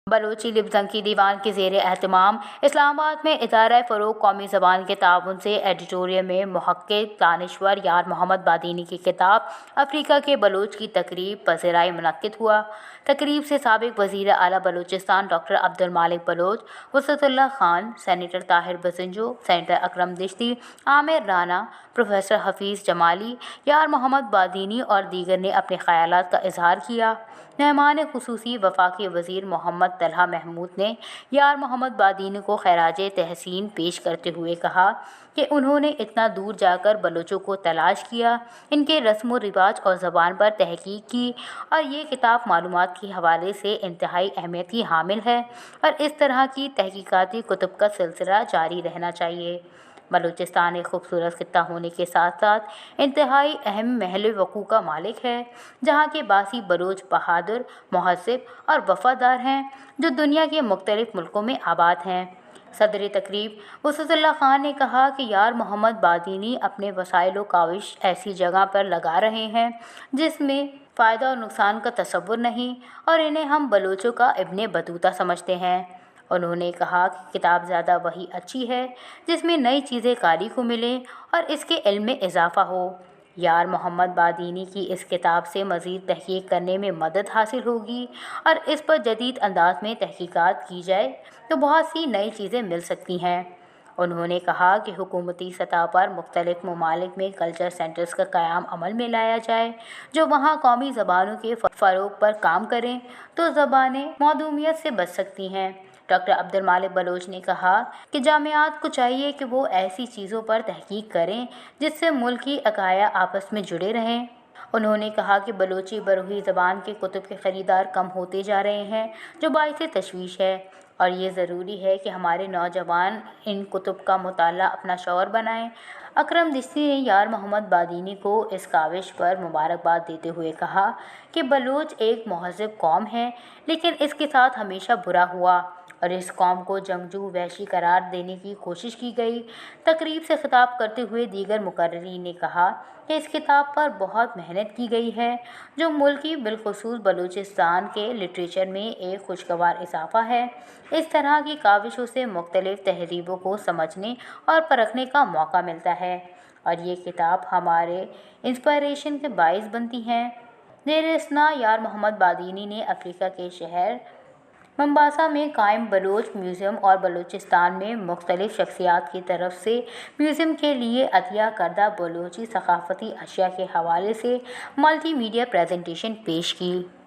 Balochi lip تنقیدی دیوان کے زیر اہتمام اسلام آباد میں ادارہ فروغ قومی زبان کے تعاون سے ایڈیٹوریم میں محقق دانشور یار محمد بادینی کی کتاب افریقہ کے بلوچ کی تقریب پذیرائی منعقد ہوا۔ تقریب سے سابق وزیر اعلیٰ بلوچستان ڈاکٹر عبد المالک بلوچ، وسعت اللہ خان، سینیٹر طاہر بزنجو، سینیٹر اکرم دشتی، عامر رانا، پروفیسر حفیظ جمالی، یار محمد بادینی اور دیگر نے اپنے خیالات کا اظہار کیا۔ مہمان خصوصی وفاقی وزیر محمد طلحہ محمود نے یار محمد بادینی کو خراج تحسین پیش کرتے ہوئے کہا کہ انہوں نے اتنا دور جا کر بلوچوں کو تلاش کیا، ان کے رسم و رواج اور زبان پر تحقیق کی، اور یہ کتاب معلومات کے حوالے سے انتہائی اہمیت کی حامل ہے اور اس طرح کی تحقیقاتی کتب کا سلسلہ جاری رہنا چاہیے۔ بلوچستان ایک خوبصورت خطہ ہونے کے ساتھ ساتھ انتہائی اہم محل وقوع کا مالک ہے، جہاں کے باسی بلوچ بہادر، مہذب اور وفادار ہیں جو دنیا کے مختلف ملکوں میں آباد ہیں۔ صدر تقریب وسعت اللہ خان نے کہا کہ یار محمد بادینی اپنے وسائل و کاوش ایسی جگہ پر لگا رہے ہیں جس میں فائدہ اور نقصان کا تصور نہیں، اور انہیں ہم بلوچوں کا ابن بطوطہ سمجھتے ہیں۔ انہوں نے کہا کہ کتاب زیادہ وہی اچھی ہے جس میں نئی چیزیں قاری کو ملیں اور اس کے علم میں اضافہ ہو۔ یار محمد بادینی کی اس کتاب سے مزید تحقیق کرنے میں مدد حاصل ہوگی، اور اس پر جدید انداز میں تحقیقات کی جائے تو بہت سی نئی چیزیں مل سکتی ہیں۔ انہوں نے کہا کہ حکومتی سطح پر مختلف ممالک میں کلچر سینٹرز کا قیام عمل میں لایا جائے جو وہاں قومی زبانوں کے فروغ پر کام کریں تو زبانیں معدومیت سے بچ سکتی ہیں۔ ڈاکٹر عبد المالک بلوچ نے کہا کہ جامعات کو چاہیے کہ وہ ایسی چیزوں پر تحقیق کریں جس سے ملکی عقائد آپس میں جڑے رہیں۔ انہوں نے کہا کہ بلوچی بروی زبان کے کتب کے خریدار کم ہوتے جا رہے ہیں جو باعث تشویش ہے، اور یہ ضروری ہے کہ ہمارے نوجوان ان کتب کا مطالعہ اپنا شعور بنائیں۔ اکرم دشتی نے یار محمد بادینی کو اس کاوش پر مبارکباد دیتے ہوئے کہا کہ بلوچ ایک مہذب قوم ہے، لیکن اس کے ساتھ ہمیشہ برا ہوا اور اس قوم کو جنگجو وحشی قرار دینے کی کوشش کی گئی۔ تقریب سے خطاب کرتے ہوئے دیگر مقررین نے کہا کہ اس کتاب پر بہت محنت کی گئی ہے جو ملک کی بالخصوص بلوچستان کے لٹریچر میں ایک خوشگوار اضافہ ہے۔ اس طرح کی کاوشوں سے مختلف تہذیبوں کو سمجھنے اور پرکھنے کا موقع ملتا ہے، اور یہ کتاب ہمارے انسپائریشن کے باعث بنتی ہے۔ زیر اثناء یار محمد بادینی نے افریقہ کے شہر ممباسا میں قائم بلوچ میوزیم اور بلوچستان میں مختلف شخصیات کی طرف سے میوزیم کے لیے عطیہ کردہ بلوچی ثقافتی اشیاء کے حوالے سے ملٹی میڈیا پریزنٹیشن پیش کی۔